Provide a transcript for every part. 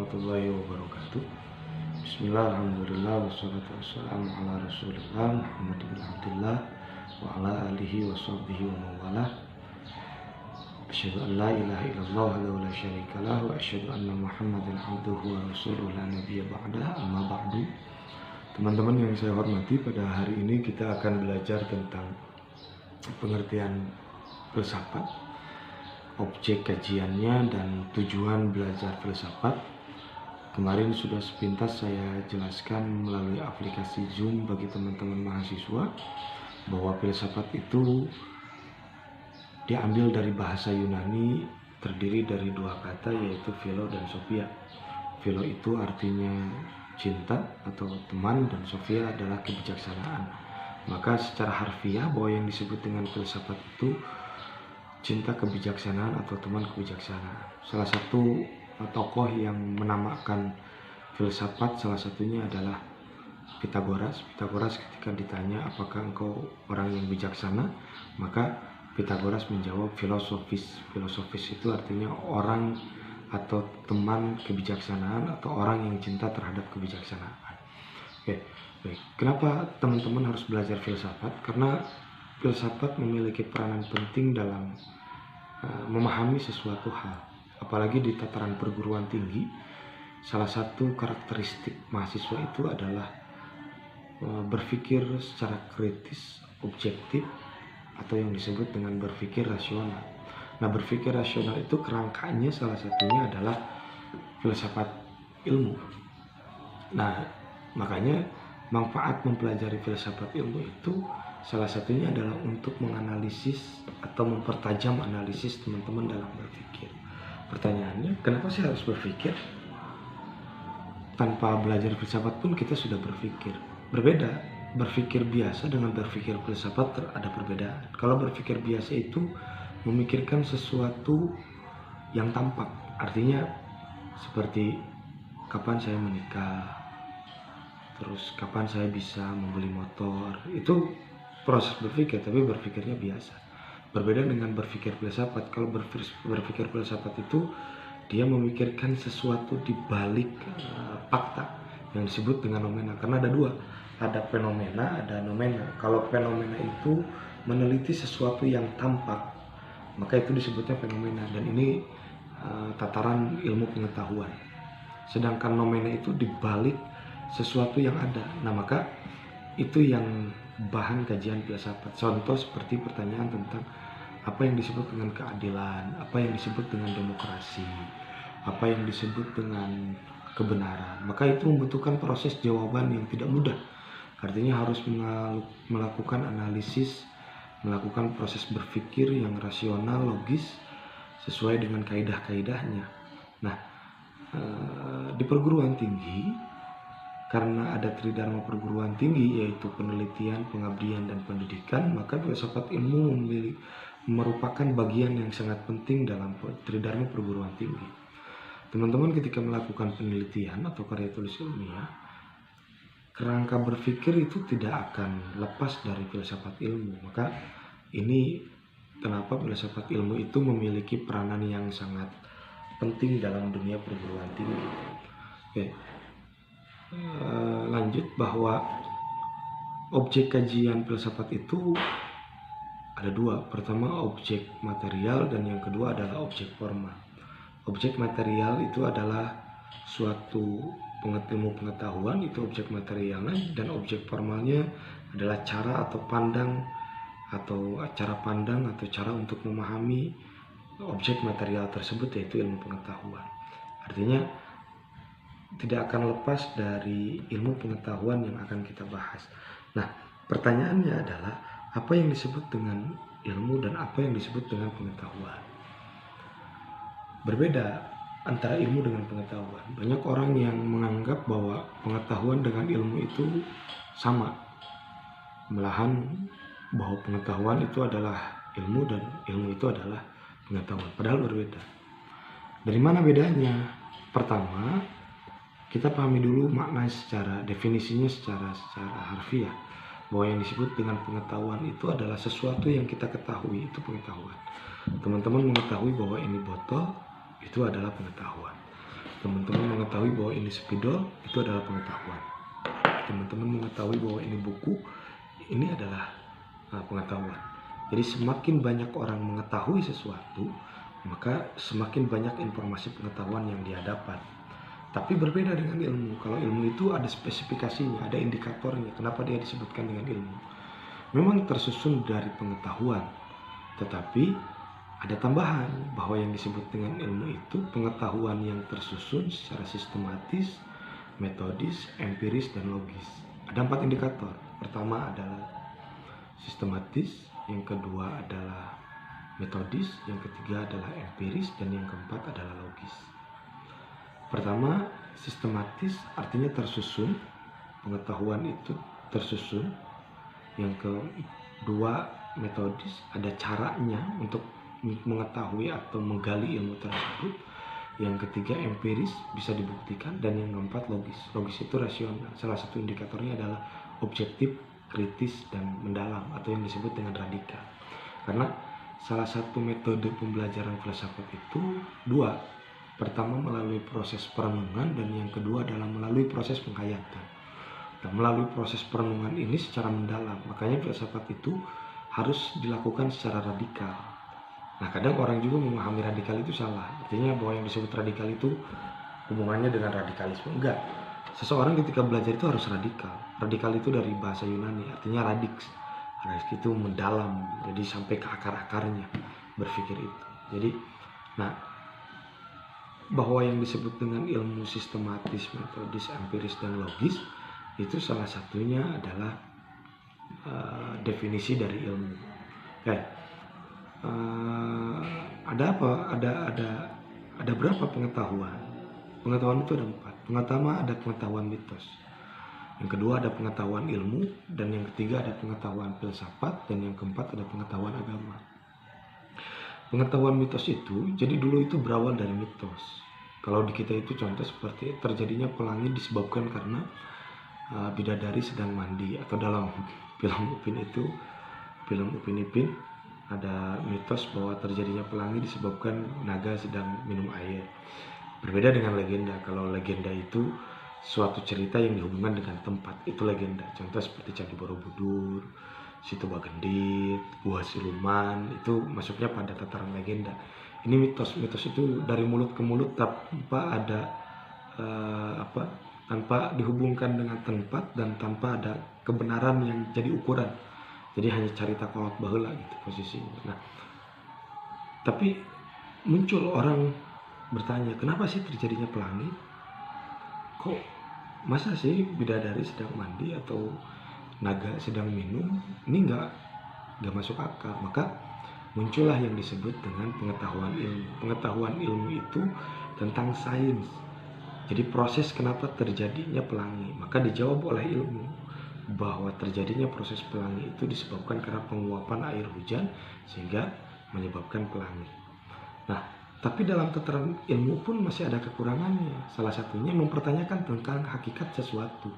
warahmatullahi wabarakatuh. Bismillah, alhamdulillah, wassalatu wassalamu ala rasulillah Muhammad bin Abdullah wa ala alihi wa sahbihi wa mawalah. Asyhadu an la ilaha illallah wa la syarikalah wa asyhadu anna Muhammadan abduhu wa rasuluhu la nabiyya ba'dah, amma ba'du. Teman-teman yang saya hormati, pada hari ini kita akan belajar tentang pengertian filsafat, objek kajiannya, dan tujuan belajar filsafat. Kemarin sudah sepintas saya jelaskan melalui aplikasi Zoom bagi teman-teman mahasiswa bahwa filsafat itu diambil dari bahasa Yunani, terdiri dari dua kata, yaitu philo dan sophia. Philo itu artinya cinta atau teman, dan sophia adalah kebijaksanaan. Maka secara harfiah bahwa yang disebut dengan filsafat itu cinta kebijaksanaan atau teman kebijaksanaan. Salah satu tokoh yang menamakan filsafat salah satunya adalah Pitagoras. Pitagoras ketika ditanya apakah engkau orang yang bijaksana, maka Pitagoras menjawab filosofis. Filosofis itu artinya orang atau teman kebijaksanaan atau orang yang cinta terhadap kebijaksanaan. Oke, baik. Kenapa teman-teman harus belajar filsafat? Karena filsafat memiliki peranan penting dalam memahami sesuatu hal, apalagi di tataran perguruan tinggi. Salah satu karakteristik mahasiswa itu adalah berpikir secara kritis, objektif, atau yang disebut dengan berpikir rasional. Nah, berpikir rasional itu kerangkanya salah satunya adalah filsafat ilmu. Nah, makanya manfaat mempelajari filsafat ilmu itu salah satunya adalah untuk menganalisis atau mempertajam analisis teman-teman dalam berpikir. Pertanyaannya, kenapa sih harus berpikir? Tanpa belajar filsafat pun kita sudah berpikir. Berbeda, berpikir biasa dengan berpikir filsafat ada perbedaan. Kalau berpikir biasa itu memikirkan sesuatu yang tampak, artinya seperti kapan saya menikah, terus kapan saya bisa membeli motor. Itu proses berpikir, tapi berpikirnya biasa. Berbeda dengan berpikir filsafat. Kalau berpikir filsafat itu dia memikirkan sesuatu di balik fakta yang disebut dengan nomena. Karena ada dua, ada fenomena, ada nomena. Kalau fenomena itu meneliti sesuatu yang tampak, maka itu disebutnya fenomena, dan ini tataran ilmu pengetahuan. Sedangkan nomena itu dibalik sesuatu yang ada. Nah, maka itu yang bahan kajian filsafat. Contoh seperti pertanyaan tentang apa yang disebut dengan keadilan, apa yang disebut dengan demokrasi, apa yang disebut dengan kebenaran. Maka itu membutuhkan proses jawaban yang tidak mudah. Artinya harus melakukan analisis, melakukan proses berpikir yang rasional, logis, sesuai dengan kaidah-kaidahnya. Nah, di perguruan tinggi, karena ada tridharma perguruan tinggi, yaitu penelitian, pengabdian, dan pendidikan, maka filsafat ilmu merupakan bagian yang sangat penting dalam tridharma perguruan tinggi. Teman-teman ketika melakukan penelitian atau karya tulis ilmiah, kerangka berpikir itu tidak akan lepas dari filsafat ilmu. Maka ini kenapa filsafat ilmu itu memiliki peranan yang sangat penting dalam dunia perguruan tinggi. Oke. Lanjut, bahwa objek kajian filsafat itu ada dua. Pertama objek material, dan yang kedua adalah objek formal. Objek material itu adalah suatu ilmu pengetahuan, itu objek materialnya, dan objek formalnya adalah cara atau pandang atau cara pandang atau cara untuk memahami objek material tersebut, yaitu ilmu pengetahuan. Artinya tidak akan lepas dari ilmu pengetahuan yang akan kita bahas. Nah, pertanyaannya adalah apa yang disebut dengan ilmu dan apa yang disebut dengan pengetahuan. Berbeda antara ilmu dengan pengetahuan. Banyak orang yang menganggap bahwa pengetahuan dengan ilmu itu sama. Malahan bahwa pengetahuan itu adalah ilmu dan ilmu itu adalah pengetahuan. Padahal berbeda. Dari mana bedanya? Pertama, kita pahami dulu makna secara definisinya secara harfiah, bahwa yang disebut dengan pengetahuan itu adalah sesuatu yang kita ketahui, itu pengetahuan. Teman-teman mengetahui bahwa ini botol, itu adalah pengetahuan. Teman-teman mengetahui bahwa ini spidol, itu adalah pengetahuan. Teman-teman mengetahui bahwa ini buku, ini adalah pengetahuan. Jadi semakin banyak orang mengetahui sesuatu, maka semakin banyak informasi pengetahuan yang dia dapat. Tapi berbeda dengan ilmu. Kalau ilmu itu ada spesifikasinya, ada indikatornya. Kenapa dia disebutkan dengan ilmu? Memang tersusun dari pengetahuan, tetapi ada tambahan bahwa yang disebut dengan ilmu itu pengetahuan yang tersusun secara sistematis, metodis, empiris, dan logis. Ada 4 indikator. Pertama adalah sistematis, yang kedua adalah metodis, yang ketiga adalah empiris, dan yang keempat adalah logis. Pertama, sistematis artinya tersusun, pengetahuan itu tersusun. Yang kedua, metodis, ada caranya untuk mengetahui atau menggali ilmu tersebut. Yang ketiga, empiris, bisa dibuktikan. Dan yang keempat, logis. Logis itu rasional. Salah satu indikatornya adalah objektif, kritis, dan mendalam, atau yang disebut dengan radikal. Karena salah satu metode pembelajaran filsafat itu 2. Pertama melalui proses perenungan, dan yang kedua adalah melalui proses penghayatan. Nah, melalui proses perenungan ini secara mendalam, makanya filsafat itu harus dilakukan secara radikal. Nah, kadang orang juga memahami radikal itu salah. Artinya bahwa yang disebut radikal itu hubungannya dengan radikalisme. Enggak. Seseorang ketika belajar itu harus radikal. Radikal itu dari bahasa Yunani, artinya radix. Radix itu mendalam, jadi sampai ke akar-akarnya berpikir itu. Jadi, bahwa yang disebut dengan ilmu sistematis, metodis, empiris, dan logis itu salah satunya adalah definisi dari ilmu. Ada apa? Ada berapa pengetahuan? Pengetahuan itu ada 4. Pertama ada pengetahuan mitos. Yang kedua ada pengetahuan ilmu, dan yang ketiga ada pengetahuan filsafat, dan yang keempat ada pengetahuan agama. Pengetahuan mitos itu, jadi dulu itu berawal dari mitos. Kalau di kita itu contoh seperti terjadinya pelangi disebabkan karena bidadari sedang mandi, atau dalam film Upin Ipin ada mitos bahwa terjadinya pelangi disebabkan naga sedang minum air. Berbeda dengan legenda. Kalau legenda itu suatu cerita yang dihubungkan dengan tempat, itu legenda. Contoh seperti Candi Borobudur, Situ Bagendit, Gua Siluman, itu masuknya pada tataran legenda. Ini mitos. Mitos itu dari mulut ke mulut tanpa ada tanpa dihubungkan dengan tempat dan tanpa ada kebenaran yang jadi ukuran. Jadi hanya carita kolot baheula gitu posisinya. Nah, tapi muncul orang bertanya, kenapa sih terjadinya pelangi? Kok masa sih bidadari sedang mandi atau naga sedang minum? Ini nggak masuk akal. Maka muncullah yang disebut dengan pengetahuan ilmu. Pengetahuan ilmu itu tentang sains. Jadi proses kenapa terjadinya pelangi, maka dijawab oleh ilmu bahwa terjadinya proses pelangi itu disebabkan karena penguapan air hujan sehingga menyebabkan pelangi. Nah, tapi dalam tataran ilmu pun masih ada kekurangannya. Salah satunya mempertanyakan tentang hakikat sesuatu.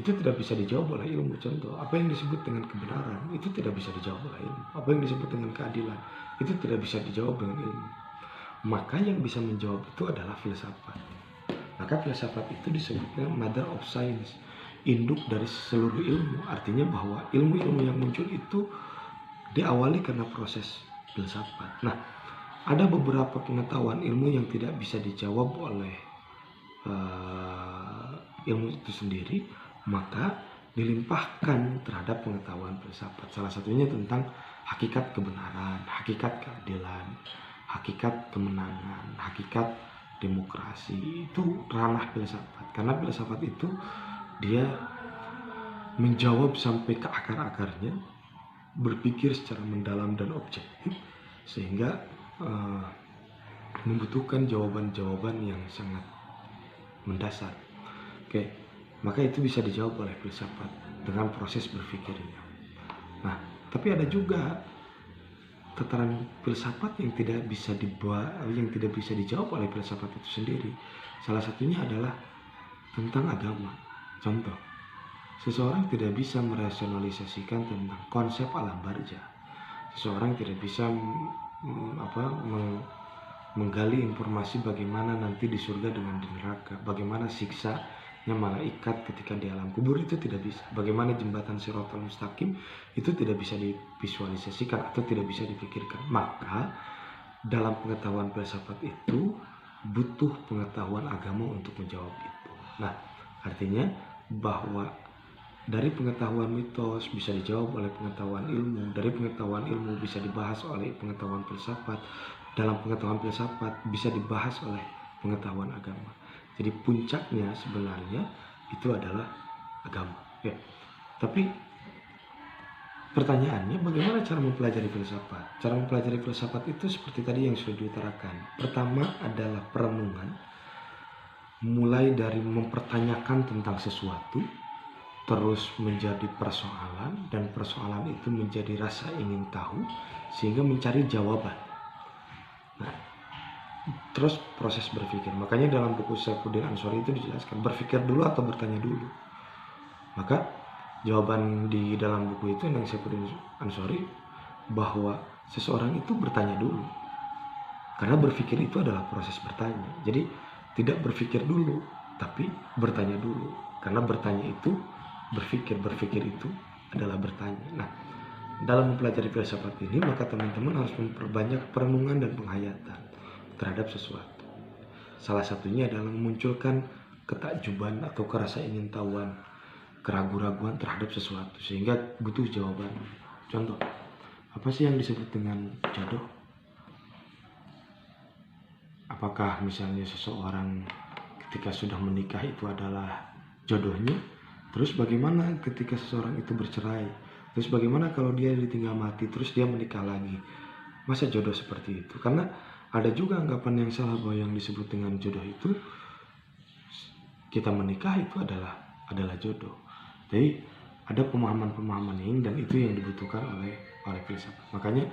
Itu tidak bisa dijawab oleh ilmu. Contoh, apa yang disebut dengan kebenaran itu tidak bisa dijawab oleh ilmu. Apa yang disebut dengan keadilan itu tidak bisa dijawab dengan ilmu. Maka yang bisa menjawab itu adalah filsafat. Maka filsafat itu disebutnya mother of science, induk dari seluruh ilmu. Artinya bahwa ilmu-ilmu yang muncul itu diawali karena proses filsafat. Nah, ada beberapa pengetahuan ilmu yang tidak bisa dijawab oleh ilmu itu sendiri, maka dilimpahkan terhadap pengetahuan filsafat. Salah satunya tentang hakikat kebenaran, hakikat keadilan, hakikat kemenangan, hakikat demokrasi. Itu ranah filsafat. Karena filsafat itu dia menjawab sampai ke akar-akarnya, berpikir secara mendalam dan objektif, sehingga membutuhkan jawaban-jawaban yang sangat mendasar. Maka itu bisa dijawab oleh filsafat dengan proses berpikirnya. Nah, tapi ada juga tataran filsafat yang tidak bisa dijawab oleh filsafat itu sendiri. Salah satunya adalah tentang agama. Contoh, seseorang tidak bisa merasionalisasikan tentang konsep alam barja. Seseorang tidak bisa menggali informasi bagaimana nanti di surga dengan di neraka, bagaimana siksanya malaikat ketika di alam kubur, itu tidak bisa. Bagaimana jembatan Shiratal Mustaqim itu tidak bisa divisualisasikan atau tidak bisa dipikirkan. Maka dalam pengetahuan filsafat itu butuh pengetahuan agama untuk menjawab itu. Nah, artinya bahwa dari pengetahuan mitos bisa dijawab oleh pengetahuan ilmu, dari pengetahuan ilmu bisa dibahas oleh pengetahuan filsafat, dalam pengetahuan filsafat bisa dibahas oleh pengetahuan agama. Jadi puncaknya sebenarnya itu adalah agama. Ya. Tapi pertanyaannya, bagaimana cara mempelajari filsafat? Cara mempelajari filsafat itu seperti tadi yang sudah diutarakan. Pertama adalah perenungan, mulai dari mempertanyakan tentang sesuatu, terus menjadi persoalan, dan persoalan itu menjadi rasa ingin tahu, sehingga mencari jawaban. Nah, terus proses berpikir. Makanya dalam buku Saifuddin Ansori itu dijelaskan, berpikir dulu atau bertanya dulu. Maka jawaban di dalam buku itu yang Saifuddin Ansori, bahwa seseorang itu bertanya dulu. Karena berpikir itu adalah proses bertanya. Jadi tidak berpikir dulu, tapi bertanya dulu. Karena bertanya itu berpikir itu adalah bertanya. Nah, dalam mempelajari filsafat ini, maka teman-teman harus memperbanyak perenungan dan penghayatan terhadap sesuatu. Salah satunya adalah memunculkan ketakjuban atau kerasa ingin tahuan, keraguan-raguan terhadap sesuatu, sehingga butuh jawaban. Contoh, apa sih yang disebut dengan jodoh? Apakah misalnya seseorang ketika sudah menikah itu adalah jodohnya? Terus bagaimana ketika seseorang itu bercerai? Terus bagaimana kalau dia ditinggal mati, terus dia menikah lagi? Masa jodoh seperti itu? Karena ada juga anggapan yang salah bahwa yang disebut dengan jodoh itu, kita menikah itu adalah jodoh. Jadi ada pemahaman-pemahaman ini, dan itu yang dibutuhkan oleh filsafat. Makanya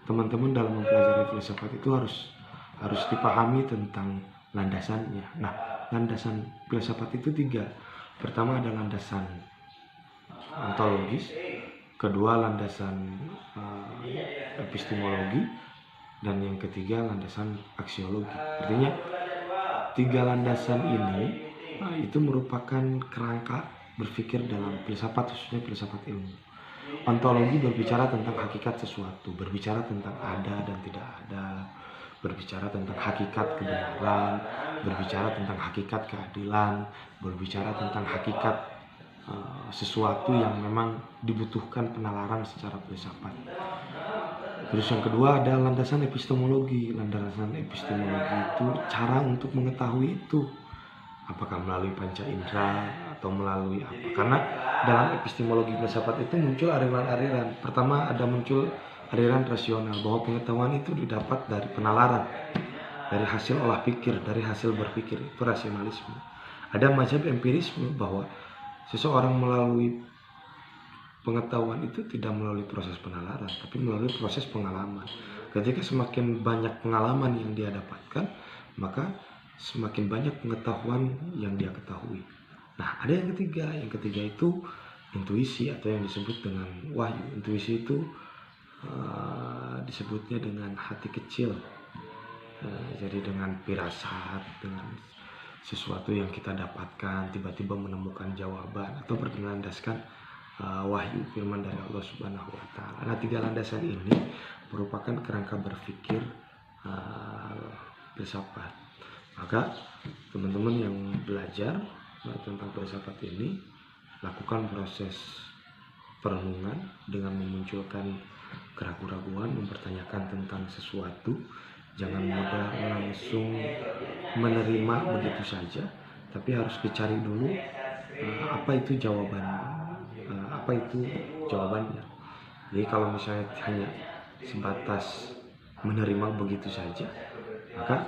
teman-teman dalam mempelajari filsafat itu harus dipahami tentang landasannya. Nah, landasan filsafat itu 3. Pertama ada landasan ontologis, kedua landasan epistemologi, dan yang ketiga landasan aksiologi. Artinya 3 landasan ini itu merupakan kerangka berpikir dalam filsafat, khususnya filsafat ilmu. Ontologi berbicara tentang hakikat sesuatu, berbicara tentang ada dan tidak ada, berbicara tentang hakikat kebenaran, berbicara tentang hakikat keadilan, berbicara tentang hakikat sesuatu yang memang dibutuhkan penalaran secara filsafat. Terus yang kedua ada landasan epistemologi. Landasan epistemologi itu cara untuk mengetahui itu, apakah melalui panca indera atau melalui apa. Karena dalam epistemologi filsafat itu muncul aliran-aliran. Pertama ada muncul aliran rasional, bahwa pengetahuan itu didapat dari penalaran, dari hasil olah pikir, dari hasil berpikir, itu rasionalisme. Ada mazhab empirisme, bahwa seseorang melalui pengetahuan itu tidak melalui proses penalaran, tapi melalui proses pengalaman. Ketika semakin banyak pengalaman yang dia dapatkan, maka semakin banyak pengetahuan yang dia ketahui. Nah, ada yang ketiga. Yang ketiga itu intuisi, atau yang disebut dengan wahyu. Intuisi itu disebutnya dengan hati kecil. Jadi dengan firasat, dengan sesuatu yang kita dapatkan, tiba-tiba menemukan jawaban, atau berlandaskan wahyu firman dari Allah Subhanahu wa Ta'ala. Nah, 3 landasan ini merupakan kerangka berpikir filsafat. Maka teman-teman yang belajar tentang filsafat ini, lakukan proses perenungan dengan memunculkan keraguan-raguan, mempertanyakan tentang sesuatu. Jangan mudah langsung menerima begitu saja, tapi harus dicari dulu apa itu jawabannya. Jadi kalau misalnya hanya sebatas menerima begitu saja, maka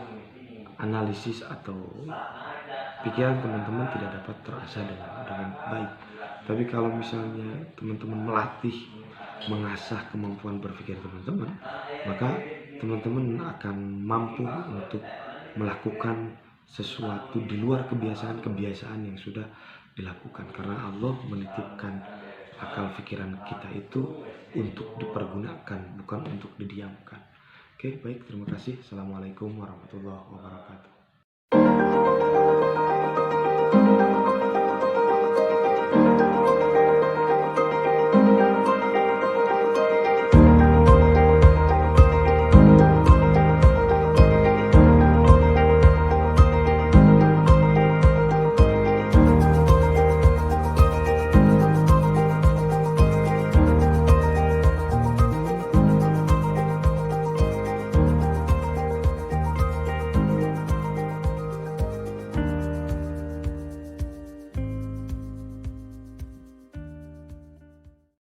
analisis atau pikiran teman-teman tidak dapat terasa dengan baik. Tapi kalau misalnya teman-teman melatih, mengasah kemampuan berpikir teman-teman, maka teman-teman akan mampu untuk melakukan sesuatu di luar kebiasaan-kebiasaan yang sudah dilakukan. Karena Allah menitipkan akal pikiran kita itu untuk dipergunakan, bukan untuk didiamkan. Oke, baik, terima kasih. Assalamualaikum warahmatullahi wabarakatuh.